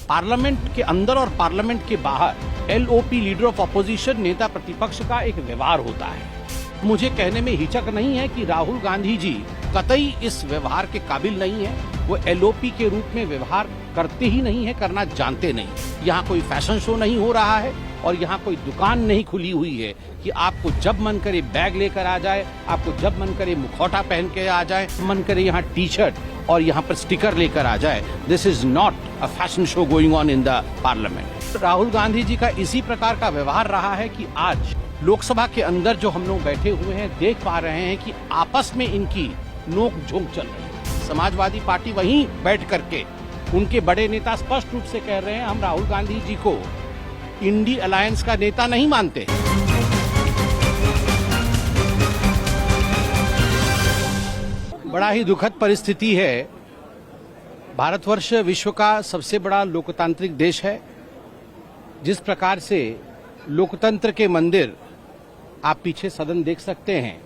Parliament के अंदर और पार्लियामेंट के बाहर एलओपी लीडर ऑफ अपोजिशन नेता प्रतिपक्ष का एक व्यवहार होता है। मुझे कहने में हिचक नहीं है कि राहुल गांधी जी कतई इस व्यवहार के काबिल नहीं है। वो एलओपी के रूप में व्यवहार करते ही नहीं है, करना जानते नहीं। यहाँ कोई फैशन शो नहीं हो रहा है और यहाँ कोई दुकान नहीं खुली हुई है कि आपको जब मन करे बैग लेकर आ जाए, आपको जब मन करे मुखौटा पहन के आ जाए, मन करे यहाँ टी शर्ट और यहाँ पर स्टिकर लेकर आ जाए। This is not a fashion show going on in the parliament. Rahul Gandhi ji का इसी प्रकार का व्यवहार रहा है कि आज लोकसभा के अंदर जो हम लोग बैठे हुए हैं देख पा रहे हैं कि आपस में इनकी नोक झोंक चल रही है। समाजवादी पार्टी वहीं बैठ करके उनके बड़े नेता स्पष्ट रूप से कह रहे हैं हम राहुल गांधी जी को इंडी अलायंस का नेता नहीं मानते। बड़ा ही दुखद परिस्थिति है। भारतवर्ष विश्व का सबसे बड़ा लोकतांत्रिक देश है। जिस प्रकार से लोकतंत्र के मंदिर, आप पीछे सदन देख सकते हैं,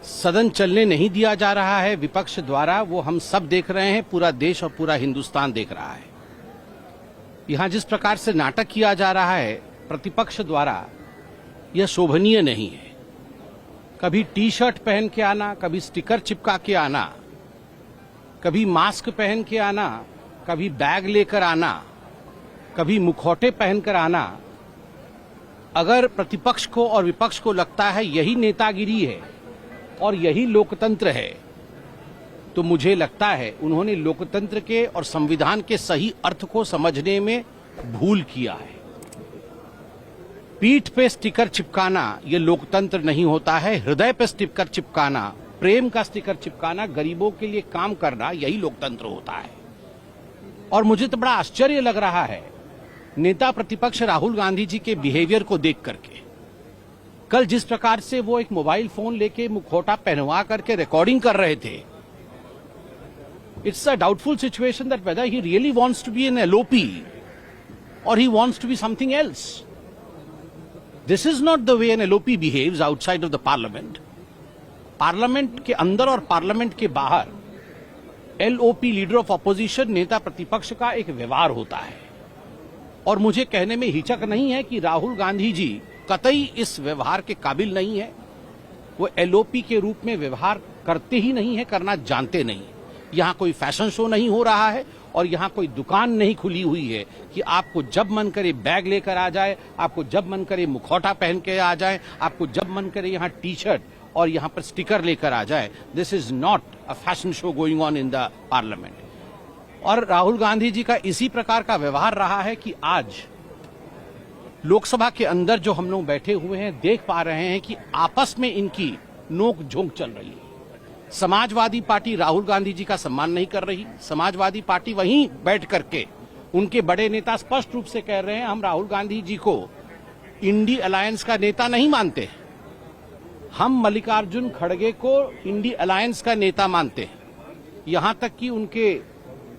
सदन चलने नहीं दिया जा रहा है विपक्ष द्वारा। वो हम सब देख रहे हैं, पूरा देश और पूरा हिंदुस्तान देख रहा है। यहां जिस प्रकार से नाटक किया जा रहा है प्रतिपक्ष द्वारा, यह शोभनीय नहीं है। कभी टी शर्ट पहन के आना, कभी स्टिकर चिपका के आना, कभी मास्क पहन के आना, कभी बैग लेकर आना, कभी मुखौटे पहनकर आना। अगर प्रतिपक्ष को और विपक्ष को लगता है यही नेतागिरी है और यही लोकतंत्र है, तो मुझे लगता है उन्होंने लोकतंत्र के और संविधान के सही अर्थ को समझने में भूल किया है। पीठ पे स्टिकर चिपकाना ये लोकतंत्र नहीं होता है। हृदय पे स्टिकर चिपकाना, प्रेम का स्टिकर चिपकाना, गरीबों के लिए काम करना, यही लोकतंत्र होता है। और मुझे तो बड़ा आश्चर्य लग रहा है नेता प्रतिपक्ष राहुल गांधी जी के बिहेवियर को देख करके। कल जिस प्रकार से वो एक मोबाइल फोन लेके मुखौटा पहनवा करके रिकॉर्डिंग कर रहे थे, it's a doubtful situation that whether he really wants to be an LOP और he wants to be something else. This is not the way an LOP behaves outside of the parliament. Parliament के अंदर और parliament के बाहर LOP leader of opposition नेता प्रतिपक्ष का एक व्यवहार होता है। और मुझे कहने में हिचक नहीं है कि राहुल गांधी जी कतई इस व्यवहार के काबिल नहीं है। वो एलओपी के रूप में व्यवहार करते ही नहीं है, करना जानते नहीं। यहाँ कोई फैशन शो नहीं हो रहा है और यहाँ कोई दुकान नहीं खुली हुई है कि आपको जब मन करे बैग लेकर आ जाए, आपको जब मन करे मुखौटा पहन के आ जाए, आपको जब मन करे यहाँ टी शर्ट और यहाँ पर स्टिकर लेकर आ जाए। This is not a fashion show going on in the parliament. और राहुल गांधी जी का इसी प्रकार का व्यवहार रहा है कि आज लोकसभा के अंदर जो हम लोग बैठे हुए हैं देख पा रहे हैं कि आपस में इनकी नोक झोंक चल रही है। समाजवादी पार्टी राहुल गांधी जी का सम्मान नहीं कर रही। समाजवादी पार्टी वहीं बैठ करके उनके बड़े नेता स्पष्ट रूप से कह रहे हैं हम राहुल गांधी जी को इंडी अलायंस का नेता नहीं मानते। हम मल्लिकार्जुन खड़गे को इंडी अलायंस का नेता मानते हैं। यहां तक कि उनके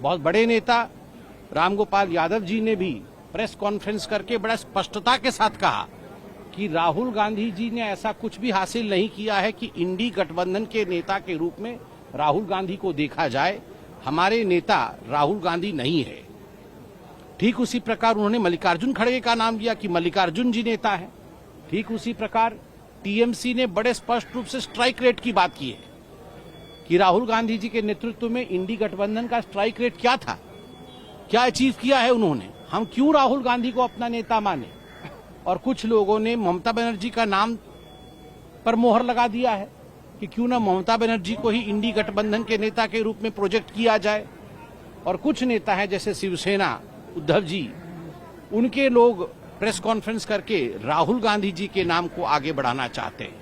बहुत बड़े नेता रामगोपाल यादव जी ने भी प्रेस कॉन्फ्रेंस करके बड़ा स्पष्टता के साथ कहा कि राहुल गांधी जी ने ऐसा कुछ भी हासिल नहीं किया है कि इंडी गठबंधन के नेता के रूप में राहुल गांधी को देखा जाए। हमारे नेता राहुल गांधी नहीं है। ठीक उसी प्रकार उन्होंने मल्लिकार्जुन खड़गे का नाम लिया कि मल्लिकार्जुन जी नेता है। ठीक उसी प्रकार टीएमसी ने बड़े स्पष्ट रूप से स्ट्राइक रेट की बात की है कि राहुल गांधी जी के नेतृत्व में इंडी गठबंधन का स्ट्राइक रेट क्या था, क्या अचीव किया है उन्होंने। हम क्यों राहुल गांधी को अपना नेता माने। और कुछ लोगों ने ममता बनर्जी का नाम पर मोहर लगा दिया है कि क्यों ना ममता बनर्जी को ही इंडी गठबंधन के नेता के रूप में प्रोजेक्ट किया जाए। और कुछ नेता हैं जैसे शिवसेना उद्धव जी, उनके लोग प्रेस कॉन्फ्रेंस करके राहुल गांधी जी के नाम को आगे बढ़ाना चाहते हैं।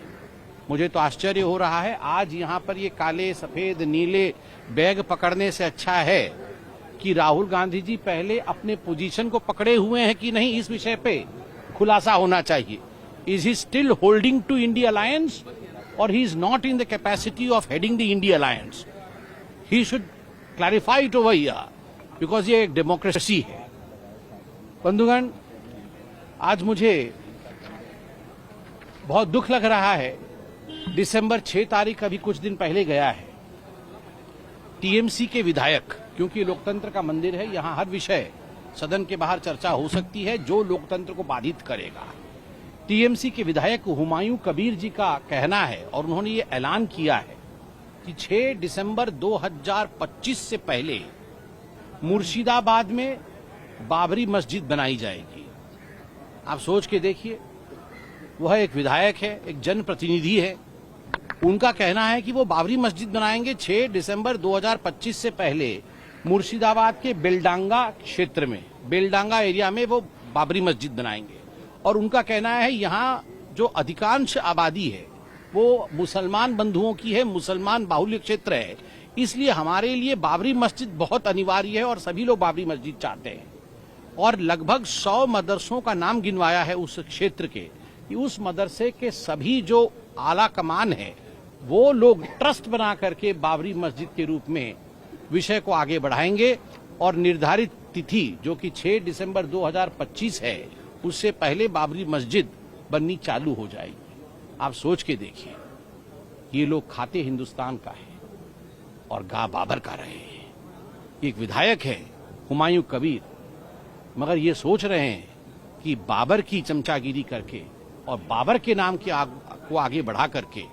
मुझे तो आश्चर्य हो रहा है। आज यहाँ पर ये काले सफेद नीले बैग पकड़ने से अच्छा है कि राहुल गांधी जी पहले अपने पोजीशन को पकड़े हुए हैं कि नहीं, इस विषय पे खुलासा होना चाहिए। Is he still holding to INDI alliance और he is not in the capacity of heading the INDI alliance. He should clarify it over here because ये एक डेमोक्रेसी है। बंधुगण, आज मुझे बहुत दुख लग रहा है। दिसंबर 6 तारीख अभी कुछ दिन पहले गया है। टीएमसी के विधायक, क्योंकि लोकतंत्र का मंदिर है, यहाँ हर विषय सदन के बाहर चर्चा हो सकती है जो लोकतंत्र को बाधित करेगा। टीएमसी के विधायक हुमायूं कबीर जी का कहना है और उन्होंने ये ऐलान किया है कि 6 दिसंबर 2025 से पहले मुर्शिदाबाद में बाबरी मस्जिद बनाई जाएगी। आप सोच के देखिए, वह एक विधायक है, एक जनप्रतिनिधि है, उनका कहना है कि वो बाबरी मस्जिद बनाएंगे 6 दिसंबर 2025 से पहले मुर्शिदाबाद के बेलडांगा क्षेत्र में, बेलडांगा एरिया में वो बाबरी मस्जिद बनाएंगे। और उनका कहना है यहाँ जो अधिकांश आबादी है वो मुसलमान बंधुओं की है, मुसलमान बाहुल्य क्षेत्र है, इसलिए हमारे लिए बाबरी मस्जिद बहुत अनिवार्य है और सभी लोग बाबरी मस्जिद चाहते हैं। और लगभग 100 मदरसों का नाम गिनवाया है उस क्षेत्र के, कि उस मदरसे के सभी जो आला कमान है वो लोग ट्रस्ट बना करके बाबरी मस्जिद के रूप में विषय को आगे बढ़ाएंगे और निर्धारित तिथि जो कि 6 दिसंबर 2025 है उससे पहले बाबरी मस्जिद बननी चालू हो जाएगी। आप सोच के देखिए, ये लोग खाते हिंदुस्तान का है और गा बाबर का रहे हैं। एक विधायक है हुमायूं कबीर, मगर ये सोच रहे हैं कि बाबर की चमचागिरी करके और बाबर के नाम को आगे बढ़ा करके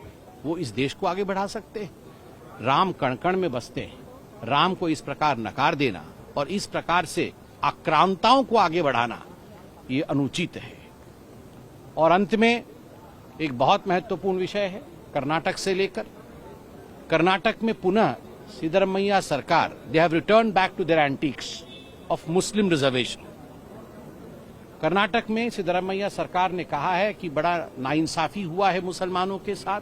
वो इस देश को आगे बढ़ा सकते हैं। राम कण कण में बसते हैं, राम को इस प्रकार नकार देना और इस प्रकार से आक्रांताओं को आगे बढ़ाना ये अनुचित है। और अंत में एक बहुत महत्वपूर्ण विषय है कर्नाटक से लेकर, कर्नाटक में पुनः सिद्धरमैया सरकार, they have return back to their antics of Muslim reservation. Karnataka में सिद्धरमैया सरकार ने कहा है कि बड़ा नाइंसाफी हुआ है मुसलमानों के साथ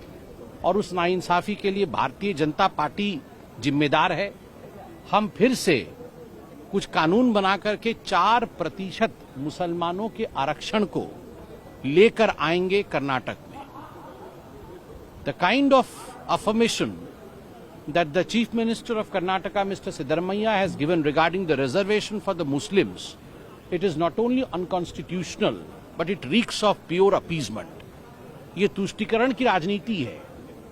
और उस नाइंसाफी के लिए भारतीय जनता पार्टी जिम्मेदार है। हम फिर से कुछ कानून बना करके 4% मुसलमानों के आरक्षण को लेकर आएंगे कर्नाटक में। The kind of affirmation that the Chief Minister of Karnataka, Mr. Siddaramaiah, has given regarding the reservation for the Muslims, it is not only unconstitutional, but it reeks of pure appeasement. ये तुष्टीकरण की राजनीति है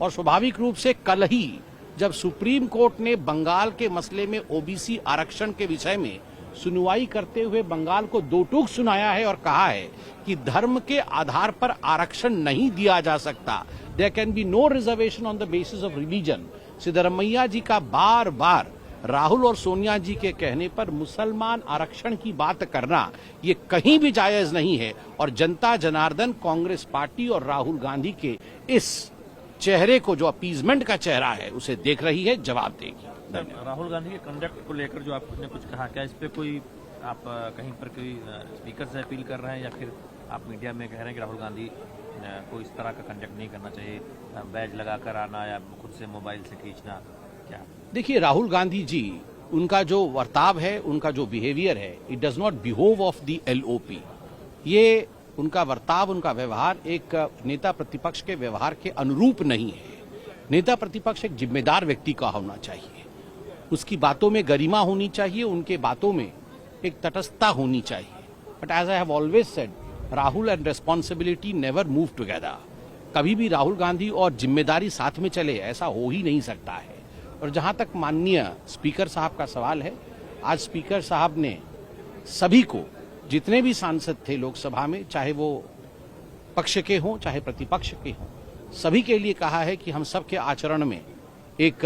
और स्वाभाविक रूप से कल ही जब सुप्रीम कोर्ट ने बंगाल के मसले में ओबीसी आरक्षण के विषय में सुनवाई करते हुए बंगाल को दो टूक सुनाया है और कहा है कि धर्म के आधार पर आरक्षण नहीं दिया जा सकता, there can be no reservation on the basis of religion. Siddaramaiah ji का बार बार राहुल और सोनिया जी के कहने पर मुसलमान आरक्षण की बात करना ये कहीं भी जायज नहीं है और जनता जनार्दन कांग्रेस पार्टी और राहुल गांधी के इस चेहरे को, जो अपीजमेंट का चेहरा है, उसे देख रही है, जवाब देगी। राहुल गांधी के कंडक्ट को लेकर जो आपने कुछ कहा, क्या इस पे कोई आप कहीं पर कोई स्पीकर से अपील कर रहे हैं या फिर आप मीडिया में कह रहे हैं कि राहुल गांधी को इस तरह का कंडक्ट नहीं करना चाहिए, बैज लगाकर आना या खुद से मोबाइल से खींचना, क्या? देखिए, राहुल गांधी जी, उनका जो वर्ताव है, उनका जो बिहेवियर है, it does not behave of the LOP. ये उनका वर्ताव, उनका व्यवहार एक नेता प्रतिपक्ष के व्यवहार के अनुरूप नहीं है। नेता प्रतिपक्ष एक जिम्मेदार व्यक्ति का होना चाहिए, उसकी बातों में गरिमा होनी चाहिए, उनके बातों में एक तटस्थता होनी चाहिए। But as I have always said, Rahul and responsibility never move together. कभी भी राहुल गांधी और जिम्मेदारी साथ में चले, ऐसा हो ही नहीं सकता है। और जहां तक माननीय स्पीकर साहब का सवाल है, आज स्पीकर साहब ने सभी को, जितने भी सांसद थे लोकसभा में, चाहे वो पक्ष के हों चाहे प्रतिपक्ष के हों, सभी के लिए कहा है कि हम सबके आचरण में एक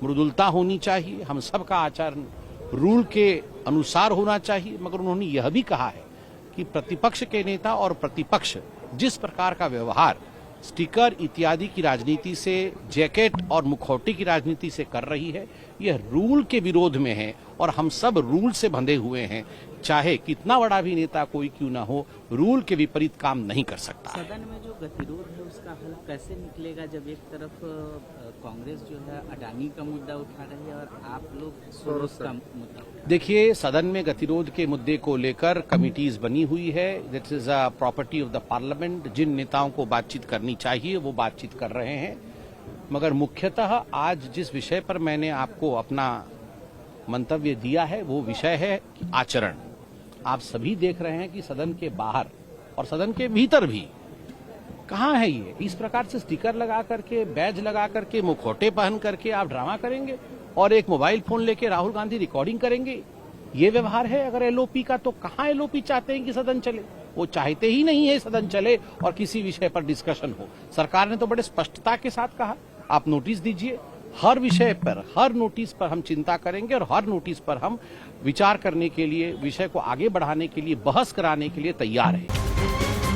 मृदुलता होनी चाहिए, हम सबका आचरण रूल के अनुसार होना चाहिए। मगर उन्होंने यह भी कहा है कि प्रतिपक्ष के नेता और प्रतिपक्ष जिस प्रकार का व्यवहार स्टिकर इत्यादि की राजनीति से, जैकेट और मुखौटी की राजनीति से कर रही है, यह रूल के विरोध में है और हम सब रूल से बंधे हुए हैं। चाहे कितना बड़ा भी नेता कोई क्यों ना हो, रूल के विपरीत काम नहीं कर सकता। सदन में जो गतिरोध है उसका हल कैसे निकलेगा जब एक तरफ कांग्रेस जो है अडानी का मुद्दा उठा रही है और आप लोग सोरोस का मुद्दा? देखिए, सदन में गतिरोध के मुद्दे को लेकर कमिटीज बनी हुई है। This is a property of the parliament. जिन नेताओं को बातचीत करनी चाहिए वो बातचीत कर रहे हैं। मगर मुख्यतः आज जिस विषय पर मैंने आपको अपना मंतव्य दिया है वो विषय है आचरण। आप सभी देख रहे हैं कि सदन के बाहर और सदन के भीतर भी कहाँ है ये, इस प्रकार से स्टिकर लगा करके, बैज लगा करके, मुखौटे पहन करके आप ड्रामा करेंगे और एक मोबाइल फोन लेके राहुल गांधी रिकॉर्डिंग करेंगे। ये व्यवहार है अगर एलओपी का, तो कहां एलओपी चाहते हैं कि सदन चले? वो चाहते ही नहीं है सदन चले और किसी विषय पर डिस्कशन हो। सरकार ने तो बड़े स्पष्टता के साथ कहा, आप नोटिस दीजिए, हर विषय पर, हर नोटिस पर हम चिंता करेंगे और हर नोटिस पर हम विचार करने के लिए, विषय को आगे बढ़ाने के लिए, बहस कराने के लिए तैयार हैं।